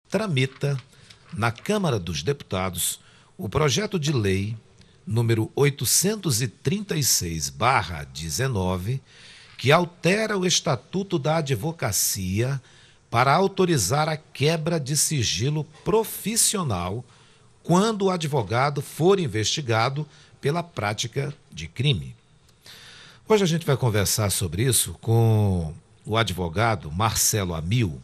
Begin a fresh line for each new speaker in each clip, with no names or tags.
tramita na Câmara dos Deputados o projeto de lei número 836/19, que altera o Estatuto da Advocacia para autorizar a quebra de sigilo profissional quando o advogado for investigado pela prática de crime. Hoje a gente vai conversar sobre isso com o advogado Marcelo Amil,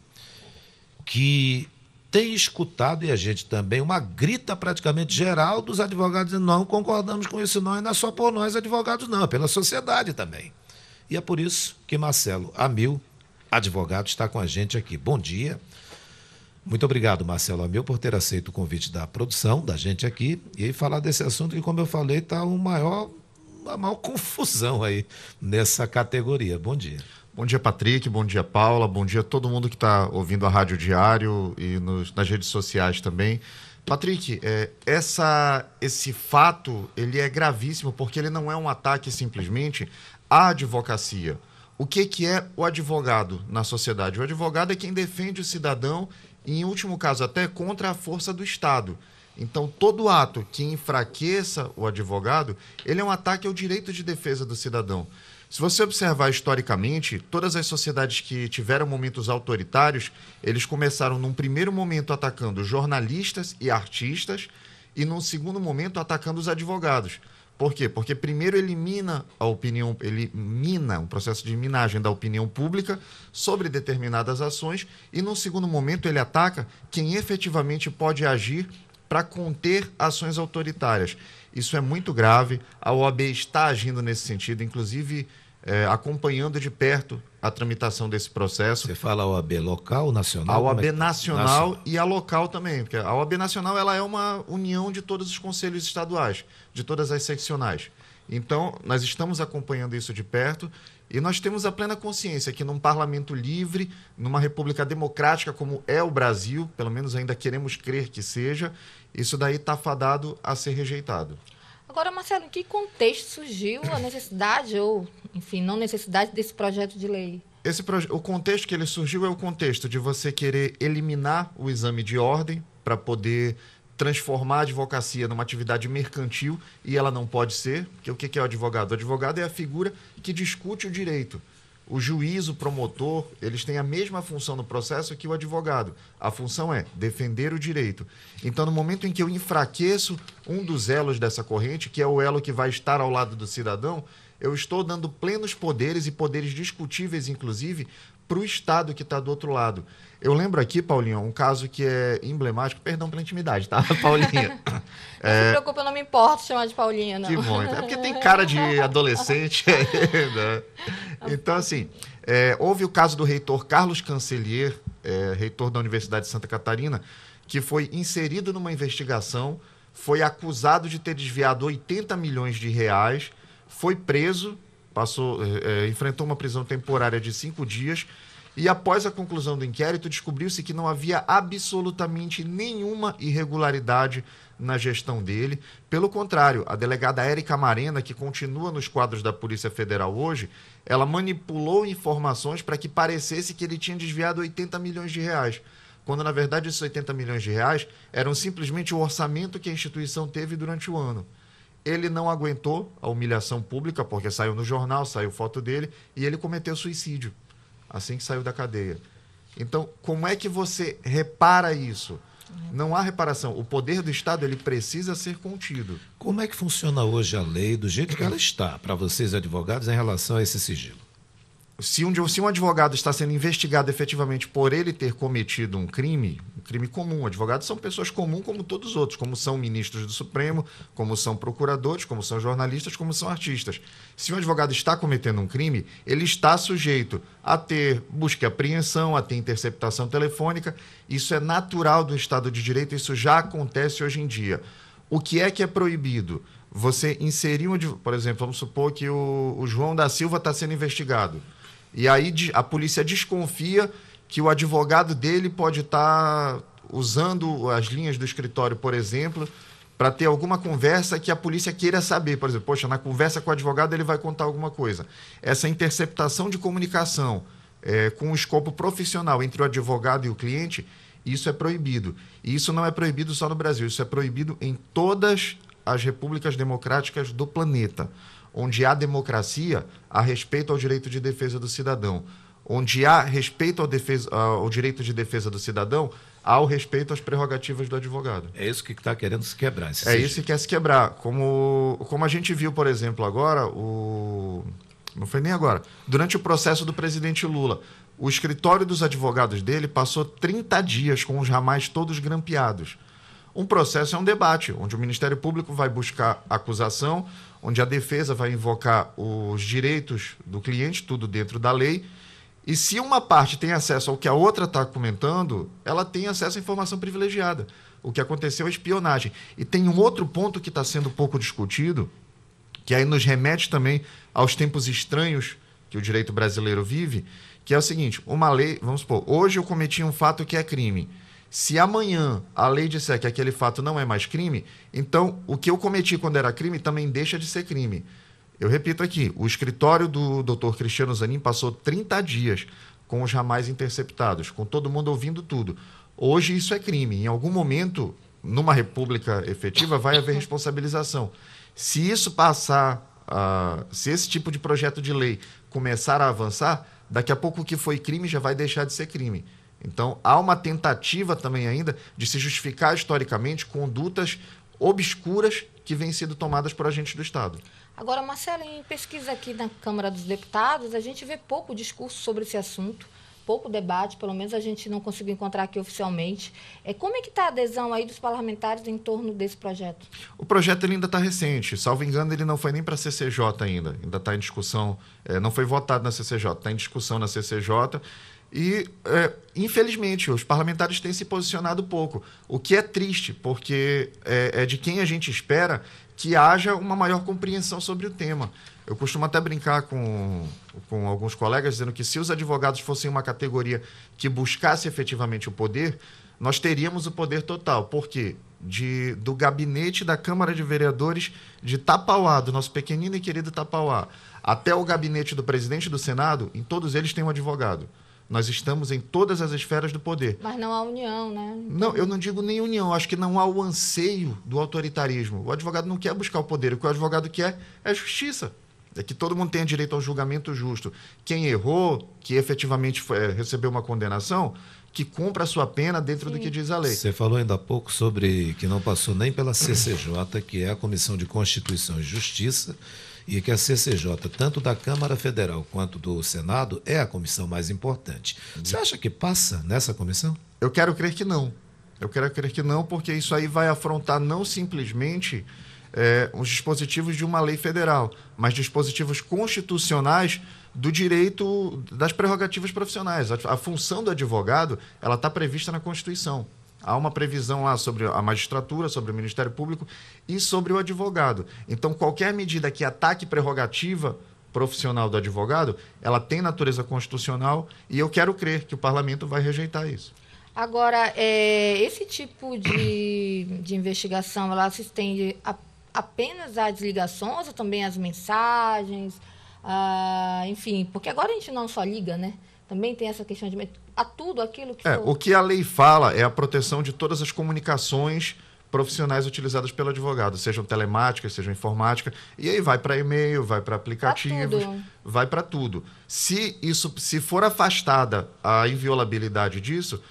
que tem escutado, e a gente também, uma grita praticamente geral dos advogados dizendo: não concordamos com isso não, e não é só por nós advogados não, é pela sociedade também. E é por isso que Marcelo Amil, advogado, está com a gente aqui. Bom dia. Muito obrigado, Marcelo Amil, por ter aceito o convite da produção, da gente aqui, e falar desse assunto que, como eu falei, está a maior confusão aí nessa categoria. Bom dia.
Bom dia, Patrick. Bom dia, Paula. Bom dia a todo mundo que está ouvindo a Rádio Diário e nas redes sociais também. Patrick, esse fato ele é gravíssimo porque ele não é um ataque simplesmente à advocacia. O que é o advogado na sociedade? O advogado é quem defende o cidadão e, em último caso, até contra a força do Estado. Então, todo ato que enfraqueça o advogado, ele é um ataque ao direito de defesa do cidadão. Se você observar historicamente, todas as sociedades que tiveram momentos autoritários, eles começaram num primeiro momento atacando jornalistas e artistas e num segundo momento atacando os advogados. Por quê? Porque primeiro ele mina um processo de minagem da opinião pública sobre determinadas ações e num segundo momento ele ataca quem efetivamente pode agir para conter ações autoritárias. Isso é muito grave, a OAB está agindo nesse sentido, inclusive acompanhando de perto a tramitação desse processo.
Você fala a OAB local, nacional?
A OAB nacional e a local também, porque a OAB nacional ela é uma união de todos os conselhos estaduais, de todas as seccionais. Então, nós estamos acompanhando isso de perto e nós temos a plena consciência que num parlamento livre, numa república democrática como é o Brasil, pelo menos ainda queremos crer que seja, isso daí está fadado a ser rejeitado.
Agora, Marcelo, em que contexto surgiu a necessidade ou, enfim, não necessidade desse projeto de lei?
O contexto que ele surgiu é o contexto de você querer eliminar o exame de ordem para poder transformar a advocacia numa atividade mercantil e ela não pode ser, porque o que é o advogado? O advogado é a figura que discute o direito. O juiz, o promotor, eles têm a mesma função no processo que o advogado. A função é defender o direito. Então, no momento em que eu enfraqueço um dos elos dessa corrente, que é o elo que vai estar ao lado do cidadão, eu estou dando plenos poderes e poderes discutíveis, inclusive, para o Estado que está do outro lado. Eu lembro aqui, Paulinho, um caso que é emblemático, perdão pela intimidade, tá, Paulinha?
Não se preocupe, eu não me importo chamar de Paulinha, não.
Que bom, é porque tem cara de adolescente. Né? Então, assim, houve o caso do reitor Carlos Cancelier, reitor da Universidade de Santa Catarina, que foi inserido numa investigação, foi acusado de ter desviado 80 milhões de reais, foi preso, enfrentou uma prisão temporária de 5 dias e, após a conclusão do inquérito, descobriu-se que não havia absolutamente nenhuma irregularidade na gestão dele. Pelo contrário, a delegada Érica Marena, que continua nos quadros da Polícia Federal hoje, ela manipulou informações para que parecesse que ele tinha desviado 80 milhões de reais, quando, na verdade, esses 80 milhões de reais eram simplesmente o orçamento que a instituição teve durante o ano. Ele não aguentou a humilhação pública, porque saiu no jornal, saiu foto dele, e ele cometeu suicídio assim que saiu da cadeia. Então, como é que você repara isso? Não há reparação. O poder do Estado ele precisa ser contido.
Como é que funciona hoje a lei, do jeito que ela está, para vocês advogados, em relação a esse sigilo?
Se um advogado está sendo investigado efetivamente por ele ter cometido um crime comum, advogados são pessoas comuns como todos os outros, como são ministros do Supremo, como são procuradores, como são jornalistas, como são artistas. Se um advogado está cometendo um crime, ele está sujeito a ter busca e apreensão, a ter interceptação telefônica. Isso é natural do Estado de Direito, isso já acontece hoje em dia. O que é proibido? Você inserir, por exemplo, vamos supor que o João da Silva está sendo investigado. E aí a polícia desconfia que o advogado dele pode estar usando as linhas do escritório, por exemplo, para ter alguma conversa que a polícia queira saber. Por exemplo, poxa, na conversa com o advogado ele vai contar alguma coisa. Essa interceptação de comunicação com o escopo profissional entre o advogado e o cliente, Isso é proibido. E isso não é proibido só no Brasil, isso é proibido em todas as repúblicas democráticas do planeta. Onde há democracia, há respeito ao direito de defesa do cidadão. Onde há respeito ao direito de defesa do cidadão, há o respeito às prerrogativas do advogado.
É isso que está querendo se quebrar.
É isso que quer se quebrar. Como a gente viu, por exemplo, agora, não foi nem agora, durante o processo do presidente Lula, o escritório dos advogados dele passou 30 dias com os ramais todos grampeados. Um processo é um debate, onde o Ministério Público vai buscar acusação, onde a defesa vai invocar os direitos do cliente, tudo dentro da lei. E se uma parte tem acesso ao que a outra está comentando, ela tem acesso à informação privilegiada. O que aconteceu é espionagem. E tem um outro ponto que está sendo pouco discutido, que aí nos remete também aos tempos estranhos que o direito brasileiro vive, que é o seguinte, uma lei, vamos supor, hoje eu cometi um fato que é crime. Se amanhã a lei disser que aquele fato não é mais crime, então o que eu cometi quando era crime também deixa de ser crime. Eu repito aqui, o escritório do Dr. Cristiano Zanin passou 30 dias com os ramais interceptados, com todo mundo ouvindo tudo. Hoje isso é crime. Em algum momento, numa república efetiva, vai haver responsabilização. Se isso passar, se esse tipo de projeto de lei começar a avançar, daqui a pouco o que foi crime já vai deixar de ser crime. Então, há uma tentativa também ainda de se justificar historicamente condutas obscuras que vêm sendo tomadas por agentes do Estado.
Agora, Marcelo, em pesquisa aqui na Câmara dos Deputados, a gente vê pouco discurso sobre esse assunto, pouco debate, pelo menos a gente não conseguiu encontrar aqui oficialmente. Como é que está a adesão aí dos parlamentares em torno desse projeto?
O projeto ele ainda está recente. Salvo engano, ele não foi nem para a CCJ ainda está em discussão, não foi votado na CCJ, está em discussão na CCJ. E, infelizmente, os parlamentares têm se posicionado pouco, o que é triste, porque é de quem a gente espera que haja uma maior compreensão sobre o tema. Eu costumo até brincar com alguns colegas, dizendo que se os advogados fossem uma categoria que buscasse efetivamente o poder, nós teríamos o poder total. Por quê? Do gabinete da Câmara de Vereadores de Tapauá, do nosso pequenino e querido Tapauá, até o gabinete do presidente do Senado, em todos eles tem um advogado. Nós estamos em todas as esferas do poder.
Mas não há união, né?
Não, eu não digo nem união. Acho que não há o anseio do autoritarismo. O advogado não quer buscar o poder. O que o advogado quer é justiça. É que todo mundo tenha direito ao julgamento justo. Quem errou, que efetivamente recebeu uma condenação, que cumpra a sua pena dentro do que diz a lei.
Você falou ainda há pouco sobre que não passou nem pela CCJ, que é a Comissão de Constituição e Justiça, e que a CCJ, tanto da Câmara Federal quanto do Senado, é a comissão mais importante. Você acha que passa nessa comissão?
Eu quero crer que não. Eu quero crer que não, porque isso aí vai afrontar não simplesmente os dispositivos de uma lei federal, mas dispositivos constitucionais do direito das prerrogativas profissionais. A função do advogado ela está prevista na Constituição. Há uma previsão lá sobre a magistratura, sobre o Ministério Público e sobre o advogado. Então, qualquer medida que ataque prerrogativa profissional do advogado, ela tem natureza constitucional e eu quero crer que o parlamento vai rejeitar isso.
Agora, esse tipo de investigação, ela se estende apenas às ligações ou também às mensagens? Enfim, porque agora a gente não só liga, né? Também tem essa questão de a tudo aquilo que for.
O que a lei fala é a proteção de todas as comunicações profissionais utilizadas pelo advogado, sejam telemáticas, sejam informática, e aí vai para e-mail, vai para aplicativos, vai para tudo. Se for afastada a inviolabilidade disso,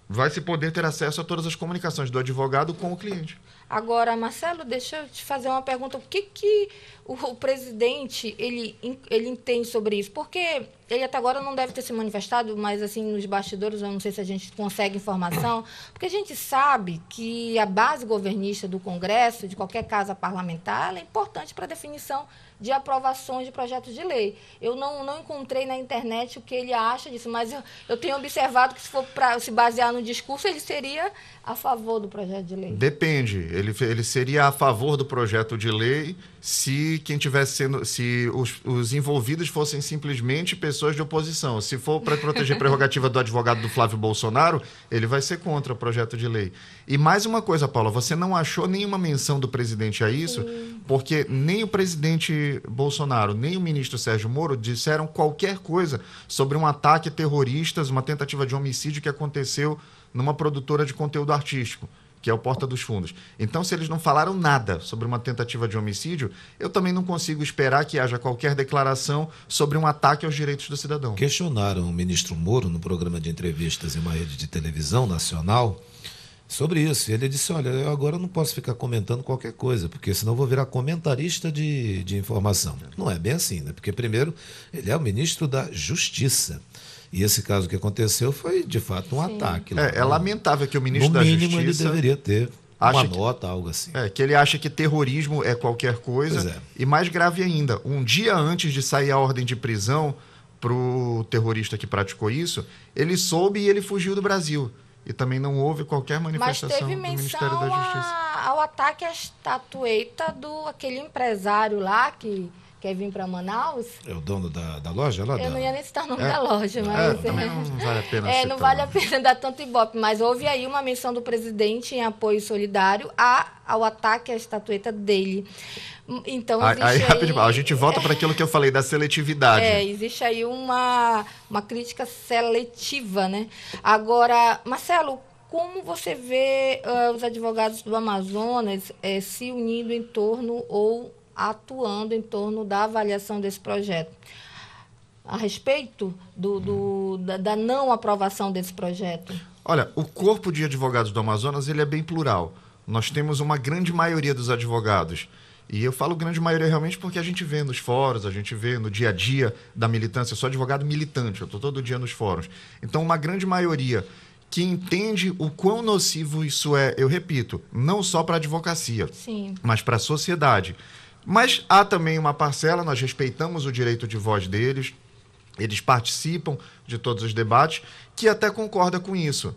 vai se poder ter acesso a todas as comunicações do advogado com o cliente.
Agora, Marcelo, deixa eu te fazer uma pergunta. O que o presidente ele entende sobre isso? Porque ele até agora não deve ter se manifestado, mas assim, nos bastidores, eu não sei se a gente consegue informação, porque a gente sabe que a base governista do Congresso, de qualquer casa parlamentar, ela é importante para a definição de aprovações de projetos de lei. Eu não encontrei na internet o que ele acha disso, mas eu tenho observado que se for para se basear no discurso, ele seria a favor do projeto de lei.
Depende. Ele seria a favor do projeto de lei se quem tivesse se os envolvidos fossem simplesmente pessoas de oposição. Se for para proteger a prerrogativa do advogado do Flávio Bolsonaro, ele vai ser contra o projeto de lei. E mais uma coisa, Paula, você não achou nenhuma menção do presidente a isso, porque nem o presidente Bolsonaro, nem o ministro Sérgio Moro disseram qualquer coisa sobre um ataque terrorista, uma tentativa de homicídio que aconteceu numa produtora de conteúdo artístico, que é o Porta dos Fundos. Então, se eles não falaram nada sobre uma tentativa de homicídio, eu também não consigo esperar que haja qualquer declaração sobre um ataque aos direitos do cidadão.
Questionaram o ministro Moro no programa de entrevistas em uma rede de televisão nacional sobre isso. Ele disse, olha, eu agora não posso ficar comentando qualquer coisa, porque senão eu vou virar comentarista de informação. Não é bem assim, né? Porque, primeiro, ele é o ministro da Justiça. E esse caso que aconteceu foi, de fato, um ataque.
É lamentável que o ministro da Justiça...
No mínimo, ele deveria ter uma nota, algo assim.
Que ele acha que terrorismo é qualquer coisa. E mais grave ainda, um dia antes de sair a ordem de prisão para o terrorista que praticou isso, ele soube e ele fugiu do Brasil. E também não houve qualquer manifestação do Ministério da Justiça.
Ao ataque à estatueta do aquele empresário lá que quer vir para Manaus.
É o dono da loja lá?
Eu não ia nem citar o nome da loja, mas...
também não vale a pena citar.
Não vale a pena dar tanto ibope, mas houve aí uma menção do presidente em apoio solidário ao ataque à estatueta dele. Então,
aí rapidinho, a gente volta para aquilo que eu falei da seletividade.
Existe aí uma crítica seletiva, né? Agora, Marcelo, como você vê os advogados do Amazonas se unindo em torno ou atuando em torno da avaliação desse projeto? A respeito da não aprovação desse projeto?
Olha, o corpo de advogados do Amazonas ele é bem plural. Nós temos uma grande maioria dos advogados. E eu falo grande maioria realmente porque a gente vê nos fóruns, a gente vê no dia a dia da militância. Eu sou advogado militante, eu estou todo dia nos fóruns. Então, uma grande maioria que entende o quão nocivo isso é, eu repito, não só para a advocacia, mas para a sociedade. Mas há também uma parcela, nós respeitamos o direito de voz deles, eles participam de todos os debates, que até concorda com isso.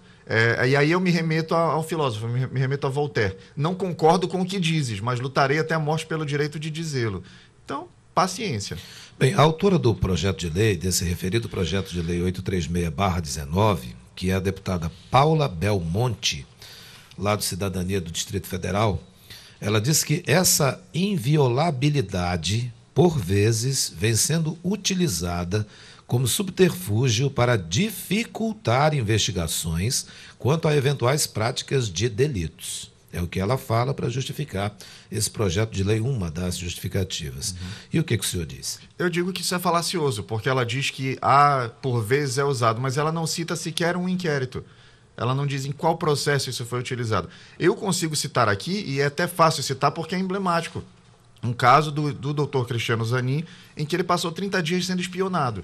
E aí eu me remeto ao filósofo, me remeto a Voltaire. Não concordo com o que dizes, mas lutarei até a morte pelo direito de dizê-lo. Então, paciência.
Bem, a autora do projeto de lei, desse referido projeto de lei 836/19, que é a deputada Paula Belmonte, lá do Cidadania do Distrito Federal, ela diz que essa inviolabilidade, por vezes, vem sendo utilizada como subterfúgio para dificultar investigações quanto a eventuais práticas de delitos. É o que ela fala para justificar esse projeto de lei, uma das justificativas. E o que o senhor disse?
Eu digo que isso é falacioso, porque ela diz que, por vezes é usado, mas ela não cita sequer um inquérito. Ela não diz em qual processo isso foi utilizado. Eu consigo citar aqui, e é até fácil citar porque é emblemático, um caso do doutor Cristiano Zanin, em que ele passou 30 dias sendo espionado.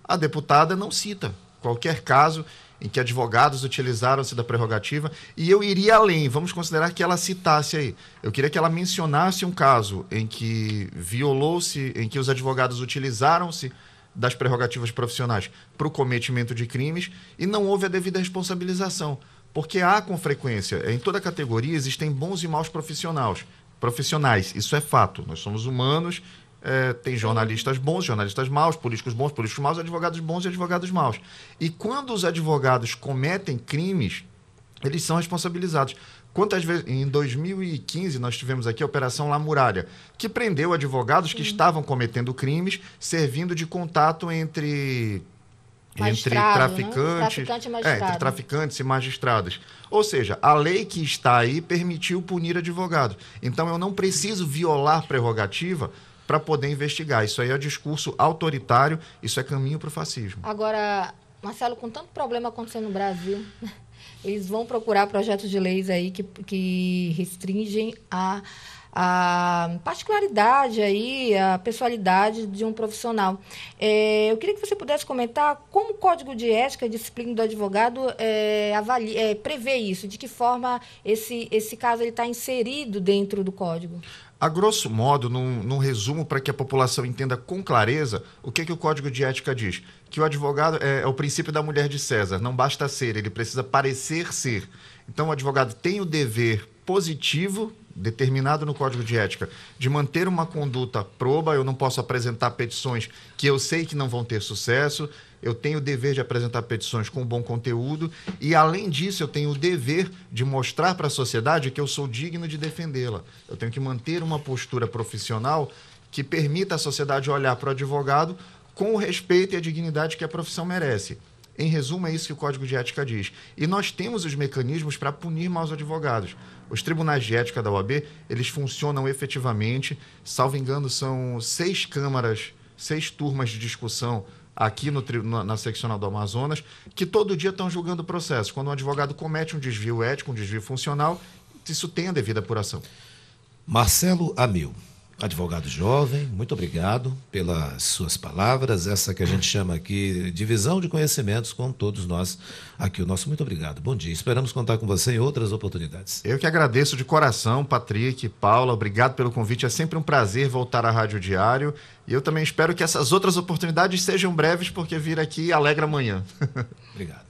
A deputada não cita qualquer caso em que advogados utilizaram-se da prerrogativa, e eu iria além, vamos considerar que ela citasse aí. Eu queria que ela mencionasse um caso em que violou-se, em que os advogados utilizaram-se das prerrogativas profissionais para o cometimento de crimes e não houve a devida responsabilização. Porque há, com frequência, em toda categoria, existem bons e maus profissionais. Isso é fato. Nós somos humanos, tem jornalistas bons, jornalistas maus, políticos maus, advogados bons e advogados maus. E quando os advogados cometem crimes, eles são responsabilizados. Quantas vezes, em 2015, nós tivemos aqui a Operação La Muralha, que prendeu advogados que estavam cometendo crimes, servindo de contato entre traficantes, entre traficantes e magistrados. Ou seja, a lei que está aí permitiu punir advogados. Então, eu não preciso violar prerrogativa para poder investigar. Isso aí é discurso autoritário, isso é caminho para o fascismo.
Agora, Marcelo, com tanto problema acontecendo no Brasil, eles vão procurar projetos de leis aí que restringem a particularidade aí, a pessoalidade de um profissional. Eu queria que você pudesse comentar como o Código de Ética e Disciplina do Advogado prevê isso, de que forma esse caso está inserido dentro do Código.
A grosso modo, num resumo para que a população entenda com clareza, o que o Código de Ética diz? Que o advogado é o princípio da mulher de César, não basta ser, ele precisa parecer ser. Então, o advogado tem o dever positivo, determinado no Código de Ética, de manter uma conduta proba. Eu não posso apresentar petições que eu sei que não vão ter sucesso, eu tenho o dever de apresentar petições com bom conteúdo e, além disso, eu tenho o dever de mostrar para a sociedade que eu sou digno de defendê-la. Eu tenho que manter uma postura profissional que permita à sociedade olhar para o advogado com o respeito e a dignidade que a profissão merece. Em resumo, é isso que o Código de Ética diz. E nós temos os mecanismos para punir maus advogados. Os tribunais de ética da OAB, eles funcionam efetivamente. Salvo engano, são 6 câmaras, 6 turmas de discussão aqui na seccional do Amazonas, que todo dia estão julgando processos. Quando um advogado comete um desvio ético, um desvio funcional, isso tem a devida apuração.
Marcelo Amil, advogado jovem, muito obrigado pelas suas palavras, essa que a gente chama aqui divisão de conhecimentos com todos nós aqui. O nosso muito obrigado. Bom dia. Esperamos contar com você em outras oportunidades.
Eu que agradeço de coração, Patrick, Paula, obrigado pelo convite. É sempre um prazer voltar à Rádio Diário. E eu também espero que essas outras oportunidades sejam breves, porque vir aqui alegra amanhã.
Obrigado.